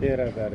13,000.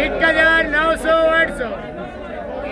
1900 800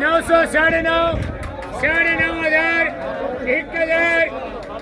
900 9.5 9.5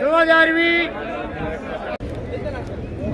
2020.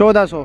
1400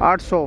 800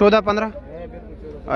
14-15.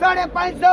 550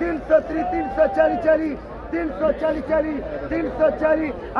330 340 340 340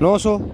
900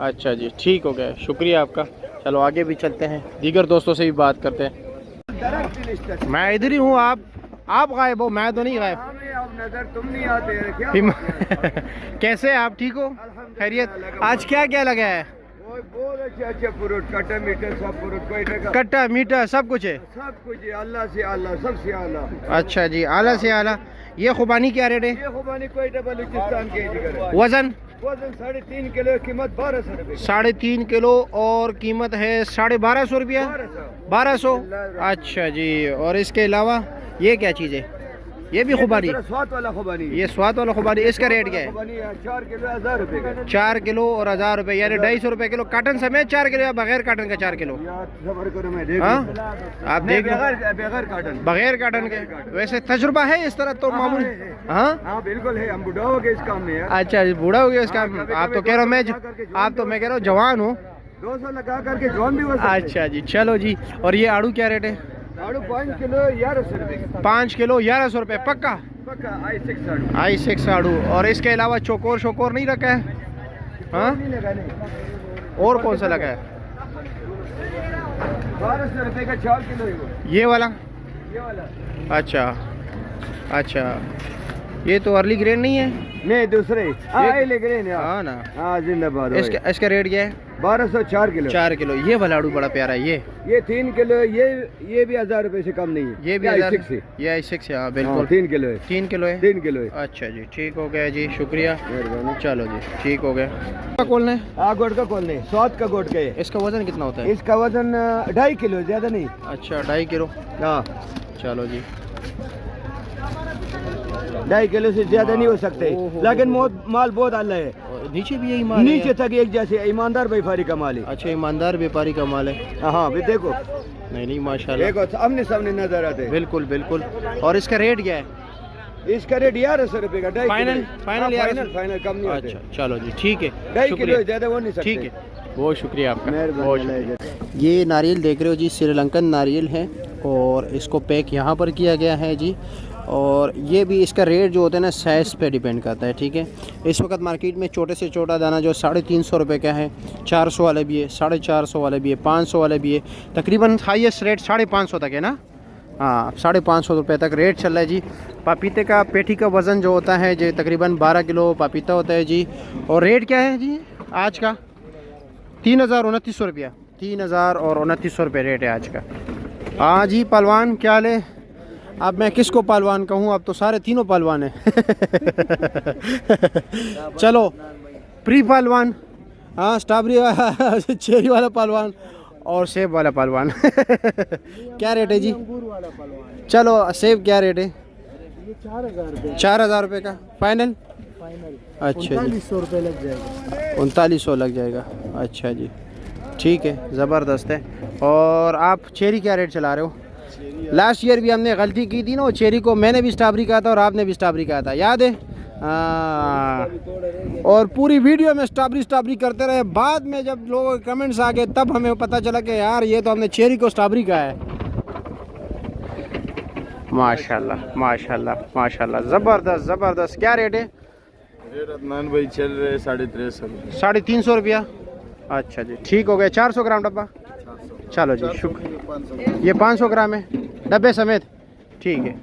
अच्छा जी, ठीक हो गया, शुक्रिया आपका। चलो आगे भी चलते हैं, दीगर दोस्तों से भी बात करते हैं। मैं इधर ही हूँ, आप गायब हो, मैं तो नहीं गायब। अब नजर तुम नहीं आते हैं, क्या कैसे आप ठीक हो? खैरियत? आज क्या क्या लगा है? बहुत अच्छे फ्रूट, कट्टा मीठा सब फ्रूट, कोई टका कट्टा मीठा सब कुछ है? सब कुछ है, अल्लाह से अल्लाह, सबसे आला। अच्छा जी, आला से आला। ये खुबानी क्या रेट है? ये खुबानी कोई बलूचिस्तान के जिगर है। वजन? वजन 3.5 किलो, कीमत 1200 रुपए। 3.5 किलो और कीमत है 1250 रुपया। 1200। अच्छा जी, और इसके अलावा ये क्या चीज़ है? ये भी खुबानी? स्वाद वाला खुबानी। ये स्वाद वाला खुबानी, इसका रेट क्या है? खुबानी 4 किलो 1000 रुपए का। 4 किलो और 1000 रुपये, यानी 250 रुपये किलो। काटन समेत 4 किलो या बगैर काटन का 4 किलो? सबर करो, मैं देख हाँ, आप देख लो। बगैर काटन, बगैर काटन के। वैसे तजुर्बा है इस तरह तो मामूली? हाँ हाँ बिल्कुल है, हम बुढ़ा हो गए इस काम में यार। अच्छा, बूढ़ा हो गया इस काम में? आप तो कह रहे हो आप तो मैं कह रहा हूँ जवान हूँ। 200 लगा करके जवान भी हो सकते हैं। अच्छा जी, चलो जी। और ये आड़ू क्या रेट है? आड़ू 5 किलो 1100 रुपए। 5 किलो 1100 रुपये पक्का? पक्का I6 आड़ू। I6 आड़ू। और इसके अलावा चोकोर शोकोर नहीं रखा है? हाँ, नहीं लगा, नहीं। और कौन सा लगा है? 1200 रुपए का 4 किलो है वो। ये वाला? ये वाला अच्छा अच्छा, ये तो अर्ली ग्रेड नहीं है? नहीं, दूसरे लेके हाँ ना। हाँ, जिंदाबाद। इसका रेट क्या है? 1200 4 किलो। 4 किलो। ये वाला आड़ू बड़ा प्यारा है। ये 3 किलो, ये भी 1000 रुपए से कम नहीं है। ये भी I6 1000? है। ये I6 है, हाँ बिल्कुल। 3 किलो है। 3 किलो है? 3 किलो है। अच्छा जी, ठीक हो गया जी, शुक्रिया, मेहरबानी। चलो जी, ठीक हो गया। खोलना है? हाँ, गोट का खोल नहीं, स्वाद का गोट का है। इसका वजन कितना होता है? इसका वजन 2.5 किलो, ज्यादा नहीं। अच्छा, 2.5 किलो। हाँ, चलो जी। 2.5 किलो से ज्यादा नहीं हो सकते, लेकिन माल बहुत अल्लाह है। और नीचे भी यही माल नीचे है? तक एक जैसे, ईमानदार व्यापारी का माल है। अच्छा, ईमानदार व्यापारी का माल है। हाँ भी देखो, नहीं माशाल्लाह, देखो सामने सामने नजर आते हैं। बिल्कुल बिल्कुल। और इसका रेट क्या है? इसका रेट 1100 रुपए का। फाइनल? फाइनल फाइनल कम नहीं होते। अच्छा, चलो जी, ठीक है, 2.5 किलो ज्यादा हो नहीं सकते। ठीक है, बहुत शुक्रिया आपका, बहुत मेहरबानी। शुक्रिया। ये नारियल देख रहे हो जी, श्रीलंकन नारियल है और इसको पैक यहाँ पर किया गया है जी। और ये भी इसका रेट जो होता है ना, साइज़ पे डिपेंड करता है, ठीक है। इस वक्त मार्केट में छोटे से छोटा दाना जो 350 रुपये का है, 400 वाला भी है, 450 वाला भी है, 500 वाला भी है, तकरीबन हाईएस्ट रेट 550 तक है ना। हाँ, 550 रुपये तक रेट चल रहा है जी। पपीते का पेटी का वज़न जो होता है जी, तकरीबन 12 किलो पपीता होता है जी। और रेट क्या है जी आज का? 3029 रुपया, 3029 रुपये रेट है आज का। हाँ जी, पहलवान क्या हाल है? अब मैं किसको पहलवान कहूँ, अब तो सारे तीनों पहलवान हैं। चलो, प्री पहलवान, हाँ, स्ट्रॉबेरी वाला, चेरी वाला पहलवान और सेब वाला पहलवान। क्या रेट है जी? चलो, सेब क्या रेट है? 4000 रुपये का फाइनल? अच्छा, 3900 रुपये लग जाएगा। 3900 लग जाएगा। अच्छा जी, ठीक है, ज़बरदस्त है। और आप चेरी क्या रेट चला रहे हो? लास्ट ईयर भी हमने गलती की थी ना, वो चेरी को मैंने भी स्ट्रॉबेरी कहा था और आपने भी स्ट्रॉबेरी कहा था, याद है? और पूरी वीडियो में स्ट्रॉबेरी करते रहे। बाद में जब लोगों के कमेंट्स आ गए तब हमें पता चला कि यार ये तो हमने चेरी को स्ट्रॉबेरी कहा है। माशाल्लाह माशाल्लाह माशाल्लाह, ज़बरदस्त ज़बरदस्त। क्या रेट है? अदनान भाई चल रहे 350 350 रुपया। अच्छा जी, ठीक हो गया। 400 ग्राम डब्बा? चलो जी, शुक्र। ये 500 ग्राम है डब्बे समेत? ठीक है।